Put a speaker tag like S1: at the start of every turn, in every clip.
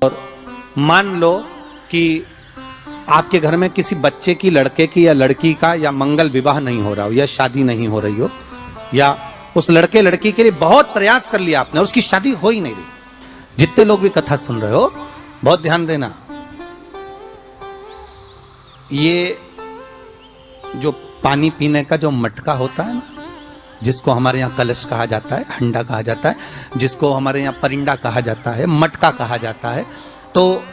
S1: और मान लो कि आपके घर में किसी बच्चे की, लड़के की या लड़की का या मंगल विवाह नहीं हो रहा हो या शादी नहीं हो रही हो, या उस लड़के लड़की के लिए बहुत प्रयास कर लिया आपने और उसकी शादी हो ही नहीं रही। जितने लोग भी कथा सुन रहे हो बहुत ध्यान देना, ये जो पानी पीने का जो मटका होता है ना, जिसको हमारे यहाँ कलश कहा जाता है, हंडा कहा जाता है, जिसको हमारे यहाँ परिंडा कहा जाता है, मटका कहा जाता है, तो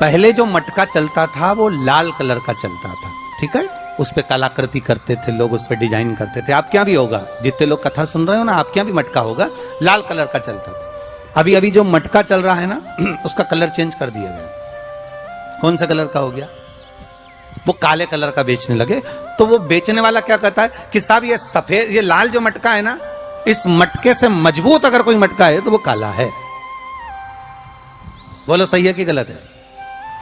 S1: पहले जो मटका चलता था वो लाल कलर का चलता था, ठीक है। उस पे कलाकृति करते थे लोग, उस पे डिजाइन करते थे। आपके यहाँ भी होगा, जितने लोग कथा सुन रहे हो ना, आपके यहाँ भी मटका होगा, लाल कलर का चलता था। अभी अभी जो मटका चल रहा है ना, उसका कलर चेंज कर दिया गया। कौन सा कलर का हो गया? वो काले कलर का बेचने लगे। तो वो बेचने वाला क्या कहता है कि साहब ये सफेद, ये लाल जो मटका है ना, इस मटके से मजबूत अगर कोई मटका है तो वो काला है। बोलो सही है कि गलत है?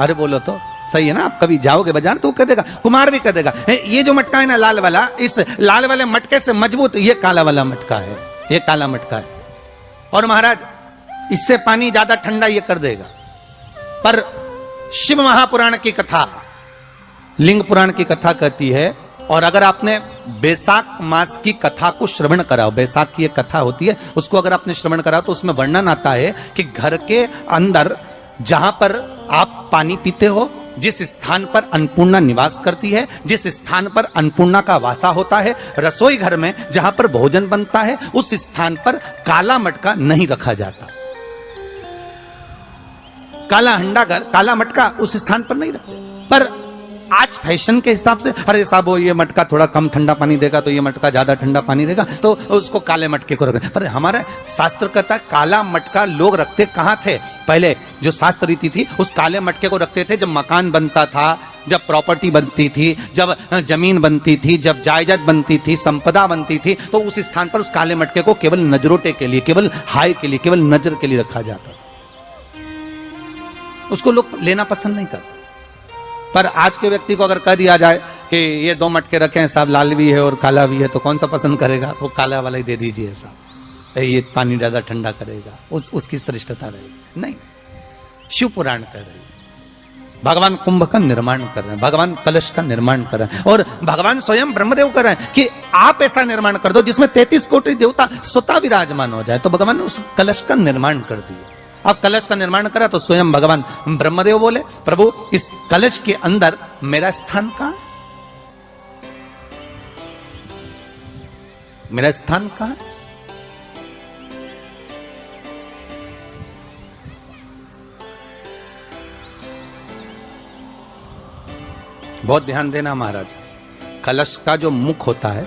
S1: अरे बोलो तो सही है ना। आप कभी जाओगे बाजार तो वो कह देगा, कुमार भी कह देगा, ये जो मटका है ना लाल वाला, इस लाल वाले मटके से मजबूत ये काला वाला मटका है, ये काला मटका है। और महाराज इससे पानी ज्यादा ठंडा ये कर देगा। पर शिव महापुराण की कथा, लिंग पुराण की कथा कहती है, और अगर आपने बैसाख मास की कथा को श्रवण कराओ, बैसाख की एक कथा होती है, उसको अगर आपने श्रवण कराओ तो उसमें वर्णन आता है कि घर के अंदर जहां पर आप पानी पीते हो, जिस स्थान पर अन्नपूर्णा निवास करती है, जिस स्थान पर अन्नपूर्णा का वासा होता है, रसोई घर में जहां पर भोजन बनता है, उस स्थान पर काला मटका नहीं रखा जाता। काला हंडा, काला मटका उस स्थान पर नहीं रखते। पर आज फैशन के हिसाब से, अरे साहब ये मटका थोड़ा कम ठंडा पानी देगा तो ये मटका ज्यादा ठंडा पानी देगा, तो उसको काले मटके को रखते। पर हमारा शास्त्र कहता है काला मटका लोग रखते कहां थे? पहले जो शास्त्र रीति थी, उस काले मटके को रखते थे जब मकान बनता था, जब प्रॉपर्टी बनती थी, जब जमीन बनती थी, जब जायदाद बनती थी, संपदा बनती थी, तो उस स्थान पर उस काले मटके को केवल नजरोटे के लिए, केवल हाय के लिए, केवल नजर के लिए रखा जाता। उसको लोग लेना पसंद नहीं करते। पर आज के व्यक्ति को अगर कह दिया जाए कि ये दो मटके रखे हैं साहब, लाल भी है और काला भी है, तो कौन सा पसंद करेगा? वो काला वाला ही दे दीजिए साहब, ये पानी ज्यादा ठंडा करेगा, उसकी श्रेष्ठता रहेगी। नहीं, शिव पुराण कर रहे हैं, भगवान कुंभ का निर्माण कर रहे हैं, भगवान कलश का निर्माण कर रहे हैं, और भगवान स्वयं ब्रह्मदेव कर रहे हैं कि आप ऐसा निर्माण कर दो जिसमें 33 कोटि देवता स्वतः विराजमान हो जाए। तो भगवान ने उस कलश का निर्माण कर दिया। अब कलश का निर्माण करा तो स्वयं भगवान ब्रह्मदेव बोले, प्रभु इस कलश के अंदर मेरा स्थान कहां? मेरा स्थान कहां? बहुत ध्यान देना महाराज, कलश का जो मुख होता है,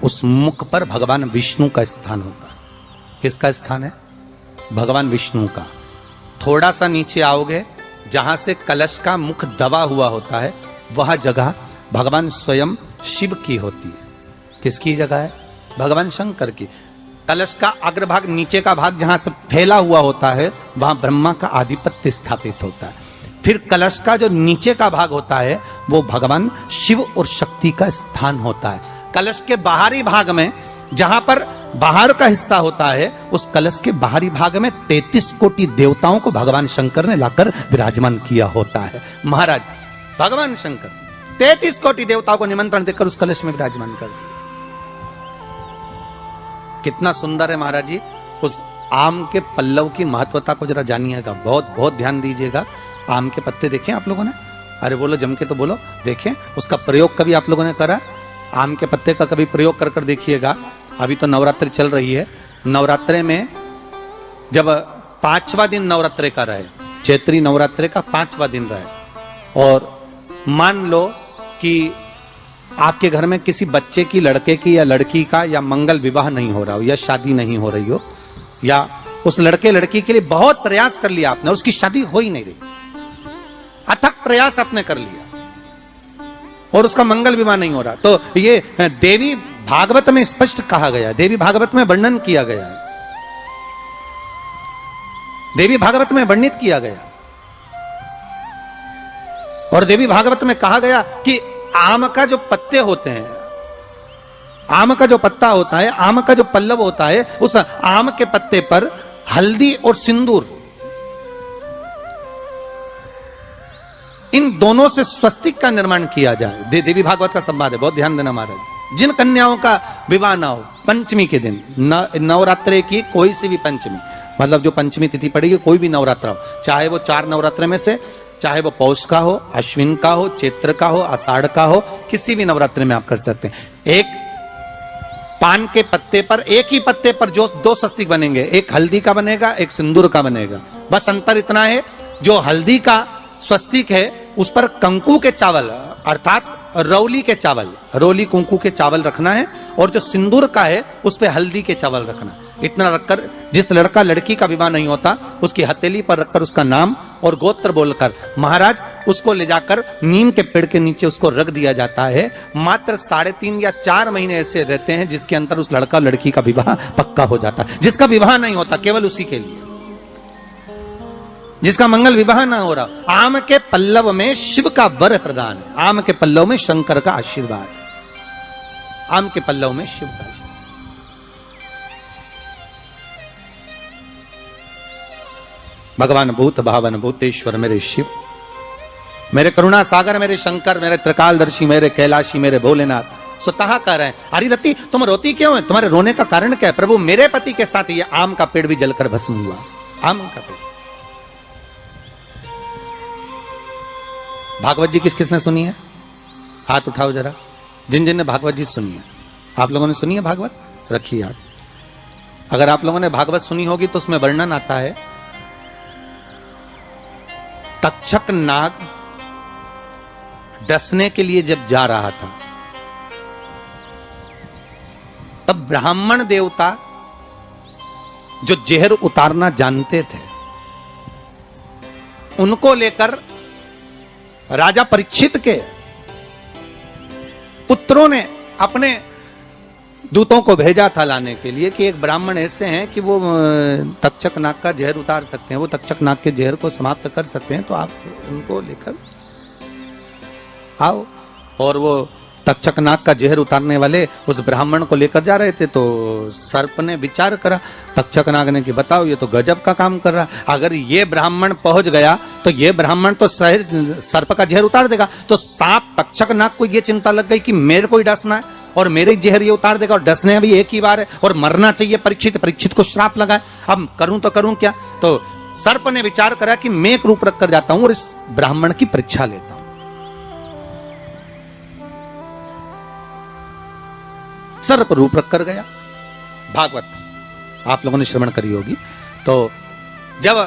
S1: उस मुख पर भगवान विष्णु का स्थान होता है। किसका स्थान है? भगवान विष्णु का। थोड़ा सा नीचे आओगे, जहां से कलश का मुख दबा हुआ होता है, वह जगह भगवान स्वयं शिव की होती है। किसकी जगह है? भगवान शंकर की। कलश का अग्रभाग, नीचे का भाग जहां से फैला हुआ होता है, वहां ब्रह्मा का आधिपत्य स्थापित होता है। फिर कलश का जो नीचे का भाग होता है, वो भगवान शिव और शक्ति का स्थान होता है। कलश के बाहरी भाग में, जहां पर बाहर का हिस्सा होता है, उस कलश के बाहरी भाग में 33 कोटि देवताओं को भगवान शंकर ने लाकर विराजमान किया होता है। महाराज भगवान शंकर 33 कोटि देवताओं को निमंत्रण देकर उस कलश में विराजमान कर दिया। कितना सुंदर है महाराज जी। उस आम के पल्लव की महत्वता को जरा जानिएगा, बहुत बहुत ध्यान दीजिएगा। आम के पत्ते देखें आप लोगों ने? अरे बोलो जम के तो बोलो। देखें, उसका प्रयोग कभी आप लोगों ने करा? आम के पत्ते का कभी प्रयोग कर देखिएगा। अभी तो नवरात्रि चल रही है, नवरात्रे में जब 5वां दिन नवरात्रे का रहे, चैत्री नवरात्रे का 5वां दिन रहे, और मान लो कि आपके घर में किसी बच्चे की, लड़के की या लड़की का या मंगल विवाह नहीं हो रहा हो या शादी नहीं हो रही हो, या उस लड़के लड़की के लिए बहुत प्रयास कर लिया आपने, उसकी शादी हो ही नहीं रही, अथक प्रयास आपने कर लिया और उसका मंगल विवाह नहीं हो रहा, तो ये देवी भागवत में स्पष्ट कहा गया, देवी भागवत में वर्णन किया गया है, देवी भागवत में वर्णित किया गया। और देवी भागवत में कहा गया कि आम का जो पत्ते होते हैं, आम का जो पत्ता होता है, आम का जो पल्लव होता है, उस आम के पत्ते पर हल्दी और सिंदूर इन दोनों से स्वस्तिक का निर्माण किया जाए। देवी भागवत का संवाद है, बहुत ध्यान देना महाराज। जिन कन्याओं का विवाह ना हो पंचमी के दिन, नवरात्रे की कोई सी भी पंचमी, मतलब जो पंचमी तिथि पड़ेगी, कोई भी नवरात्र हो, चाहे वो 4 नवरात्र में से, चाहे वो पौष का हो, अश्विन का हो, चैत्र का हो, आषाढ़ का हो, किसी भी नवरात्र में आप कर सकते हैं। एक पान के पत्ते पर, एक ही पत्ते पर जो 2 स्वस्तिक बनेंगे, एक हल्दी का बनेगा, एक सिंदूर का बनेगा। बस अंतर इतना है, जो हल्दी का स्वस्तिक है उस पर कंकु के चावल अर्थात रौली के चावल, रोली कुंकू के चावल रखना है, और जो सिंदूर का है उस पे हल्दी के चावल रखना है। इतना रखकर जिस लड़का लड़की का विवाह नहीं होता उसकी हथेली पर रखकर उसका नाम और गोत्र बोलकर महाराज उसको ले जाकर नीम के पेड़ के नीचे उसको रख दिया जाता है। मात्र 3.5 या 4 महीने ऐसे रहते हैं जिसके अंदर उस लड़का लड़की का विवाह पक्का हो जाता है। जिसका विवाह नहीं होता केवल उसी के लिए, जिसका मंगल विवाह ना हो रहा, आम के पल्लव में शिव का वर प्रदान है, आम के पल्लव में शंकर का आशीर्वाद, आम के पल्लव में शिव का आशीर्वाद। भगवान भूत भावन भूतेश्वर मेरे शिव, मेरे करुणा सागर, मेरे शंकर, मेरे त्रिकालदर्शी, मेरे कैलाशी, मेरे भोलेनाथ स्वतः कह रहे हैं, अरे रति तुम रोती क्यों है, तुम्हारे रोने का कारण क्या है? प्रभु मेरे पति के साथ ये आम का पेड़ भी जलकर भस्म हुआ। आम का पेड़। भागवत जी किस किसने सुनी है? हाथ उठाओ जरा, जिन जिन ने भागवत जी सुनी है। आप लोगों ने सुनी है भागवत? रखिए हाथ। अगर आप लोगों ने भागवत सुनी होगी तो उसमें वर्णन आता है, तक्षक नाग डसने के लिए जब जा रहा था तब ब्राह्मण देवता जो जहर उतारना जानते थे उनको लेकर राजा परीक्षित के पुत्रों ने अपने दूतों को भेजा था लाने के लिए कि एक ब्राह्मण ऐसे हैं कि वो तक्षक नाग का जहर उतार सकते हैं, वो तक्षक नाग के जहर को समाप्त कर सकते हैं, तो आप उनको लेकर आओ। और वो तक्षक नाग का जहर उतारने वाले उस ब्राह्मण को लेकर जा रहे थे। तो सर्प ने विचार करा, तक्षक नाग ने कि बताओ ये तो गजब का काम कर रहा, अगर ये ब्राह्मण पहुंच गया तो ये ब्राह्मण तो सर्प का जहर उतार देगा। तो सांप तक्षक नाग को ये चिंता लग गई कि मेरे को ही डसना है और मेरे जहर ये उतार देगा, और डसने भी एक ही बार है और मरना चाहिए परीक्षित को श्राप लगाए, अब करूं तो करूं क्या। तो सर्प ने विचार करा कि मैं एक रूप रख कर जाता हूं और इस ब्राह्मण की परीक्षा लेता हूं। सर्प रूप रख कर गया। भागवत आप लोगों ने श्रवण करी होगी। तो जब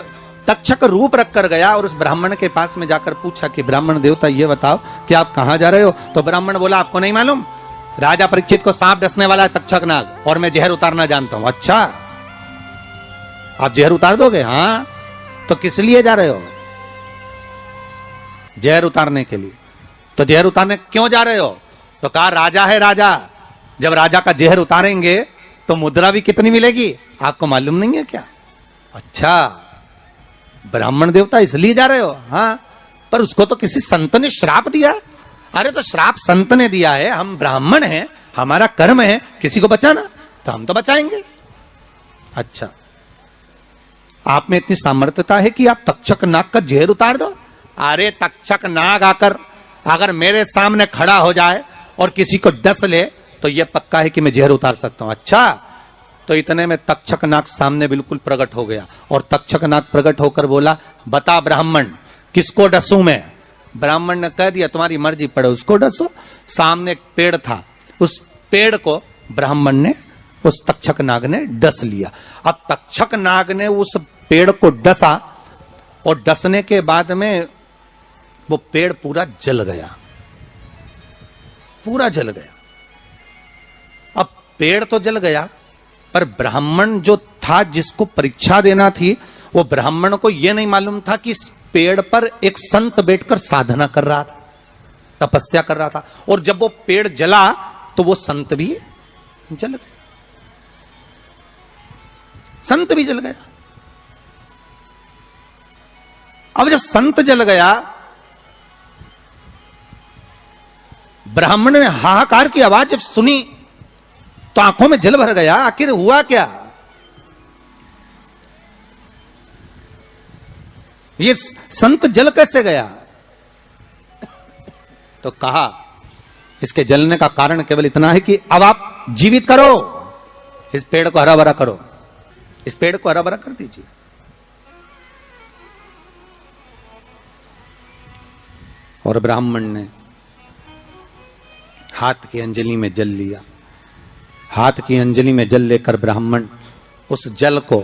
S1: तक्षक रूप रख कर गया और उस ब्राह्मण के पास में जाकर पूछा कि ब्राह्मण देवता ये बताओ कि आप कहां जा रहे हो? तो ब्राह्मण बोला आपको नहीं मालूम, राजा परीक्षित को सांप डसने वाला है तक्षक नाग और मैं जहर उतारना जानता हूं। अच्छा आप जहर उतार दोगे? हाँ। तो किस लिए जा रहे हो? जहर उतारने के लिए। तो जहर उतारने क्यों जा रहे हो? तो कहा राजा है राजा, जब राजा का जहर उतारेंगे तो मुद्रा भी कितनी मिलेगी आपको मालूम नहीं है क्या? अच्छा ब्राह्मण देवता इसलिए जा रहे हो? हाँ। पर उसको तो किसी संत ने श्राप दिया। अरे तो श्राप संत ने दिया है, हम ब्राह्मण हैं, हमारा कर्म है किसी को बचाना, तो हम तो बचाएंगे। अच्छा आप में इतनी सामर्थ्यता है कि आप तक्षक नाग का जहर उतार दो? अरे तक्षक नाग आकर अगर मेरे सामने खड़ा हो जाए और किसी को डस ले तो यह पक्का है कि मैं जहर उतार सकता हूं। अच्छा तो इतने में तक्षक नाग सामने बिल्कुल प्रकट हो गया और तक्षक नाग प्रकट होकर बोला बता ब्राह्मण किसको डसूं मैं? ब्राह्मण ने कह दिया तुम्हारी मर्जी पड़े उसको डसो। सामने एक पेड़ था, उस पेड़ को ब्राह्मण ने उस तक्षक नाग ने डस लिया। अब तक्षक नाग ने उस पेड़ को डसा और डसने के बाद में वो पेड़ पूरा जल गया, पूरा जल गया। अब पेड़ तो जल गया पर ब्राह्मण जो था जिसको परीक्षा देना थी वो ब्राह्मण को यह नहीं मालूम था कि इस पेड़ पर एक संत बैठकर साधना कर रहा था, तपस्या कर रहा था, और जब वो पेड़ जला तो वो संत भी जल गया, संत भी जल गया। अब जब संत जल गया ब्राह्मण ने हाहाकार की आवाज जब सुनी तो आंखों में जल भर गया। आखिर हुआ क्या? ये संत जल कैसे गया? तो कहा इसके जलने का कारण केवल इतना है कि अब आप जीवित करो, इस पेड़ को हरा भरा करो, इस पेड़ को हरा भरा कर दीजिए। और ब्राह्मण ने हाथ की अंजलि में जल लिया। हाथ की अंजलि में जल लेकर ब्राह्मण उस जल को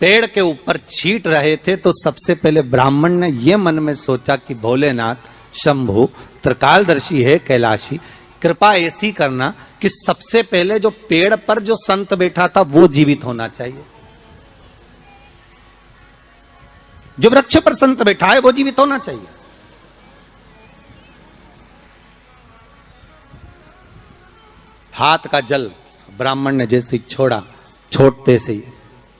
S1: पेड़ के ऊपर छींट रहे थे, तो सबसे पहले ब्राह्मण ने यह मन में सोचा कि भोलेनाथ, शंभु, त्रिकालदर्शी है कैलाशी, कृपा ऐसी करना कि सबसे पहले जो पेड़ पर जो संत बैठा था वो जीवित होना चाहिए, जो वृक्ष पर संत बैठा है वो जीवित होना चाहिए। हाथ का जल ब्राह्मण ने जैसे ही छोड़ा, छोड़ते से ही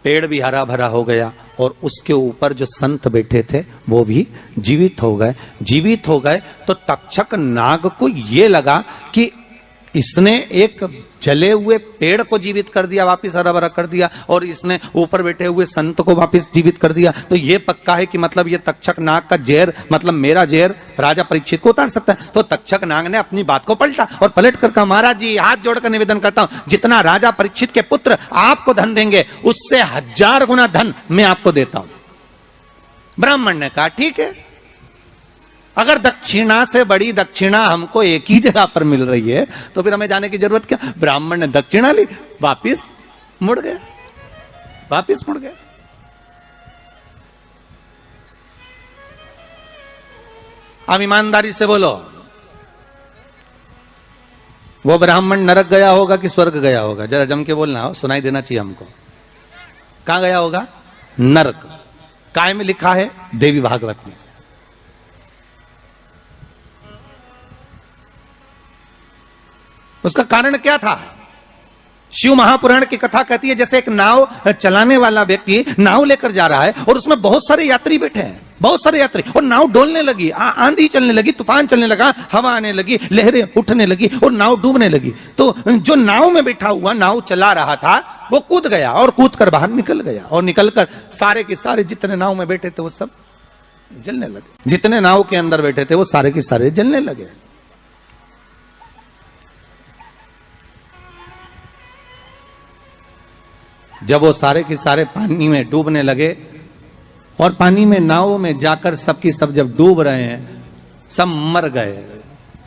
S1: पेड़ भी हरा भरा हो गया और उसके ऊपर जो संत बैठे थे वो भी जीवित हो गए। जीवित हो गए तो तक्षक नाग को ये लगा कि इसने एक जले हुए पेड़ को जीवित कर दिया, वापिस हरा भरा कर दिया, और इसने ऊपर बैठे हुए संत को वापिस जीवित कर दिया, तो ये पक्का है कि मतलब ये तक्षक नाग का जहर, मतलब मेरा जहर राजा परीक्षित को उतार सकता है। तो तक्षक नाग ने अपनी बात को पलटा और पलट कर कहा, महाराज जी हाथ जोड़कर निवेदन करता हूं, जितना राजा परीक्षित के पुत्र आपको धन देंगे उससे 1000 गुना धन मैं आपको देता हूं। ब्राह्मण ने कहा ठीक है, अगर दक्षिणा से बड़ी दक्षिणा हमको एक ही जगह पर मिल रही है तो फिर हमें जाने की जरूरत क्या। ब्राह्मण ने दक्षिणा ली, वापिस मुड़ गया, वापिस मुड़ गया। अब ईमानदारी से बोलो, वो ब्राह्मण नरक गया होगा कि स्वर्ग गया होगा? जरा जम के बोलना हो, सुनाई देना चाहिए हमको। कहां गया होगा? नरक। काय में लिखा है? देवी भागवत में। उसका कारण क्या था? शिव महापुराण की कथा कहती है जैसे एक नाव चलाने वाला व्यक्ति नाव लेकर जा रहा है और उसमें बहुत सारे यात्री बैठे हैं, बहुत सारे यात्री, और नाव डोलने लगी, आंधी चलने लगी, तूफान चलने लगा, हवा आने लगी, लहरें उठने लगी और नाव डूबने लगी। तो जो नाव में बैठा हुआ नाव चला रहा था वो कूद गया और कूद कर बाहर निकल गया, और निकलकर सारे के सारे जितने नाव में बैठे थे वो सब जलने लगे। जितने नाव के अंदर बैठे थे वो सारे के सारे जलने लगे। जब वो सारे के सारे पानी में डूबने लगे और पानी में नाव में जाकर सबकी सब जब डूब रहे हैं, सब मर गए।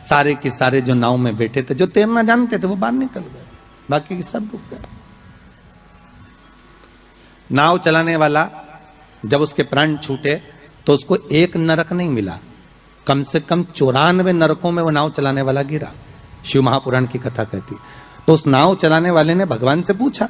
S1: सारे के सारे जो नाव में बैठे थे, जो तैरना जानते थे वो बाहर निकल गए, बाकी के सब डूब गए। नाव चलाने वाला जब उसके प्राण छूटे तो उसको एक नरक नहीं मिला, कम से कम 94 नरकों में वो नाव चलाने वाला गिरा। शिव महापुराण की कथा कहती। तो उस नाव चलाने वाले ने भगवान से पूछा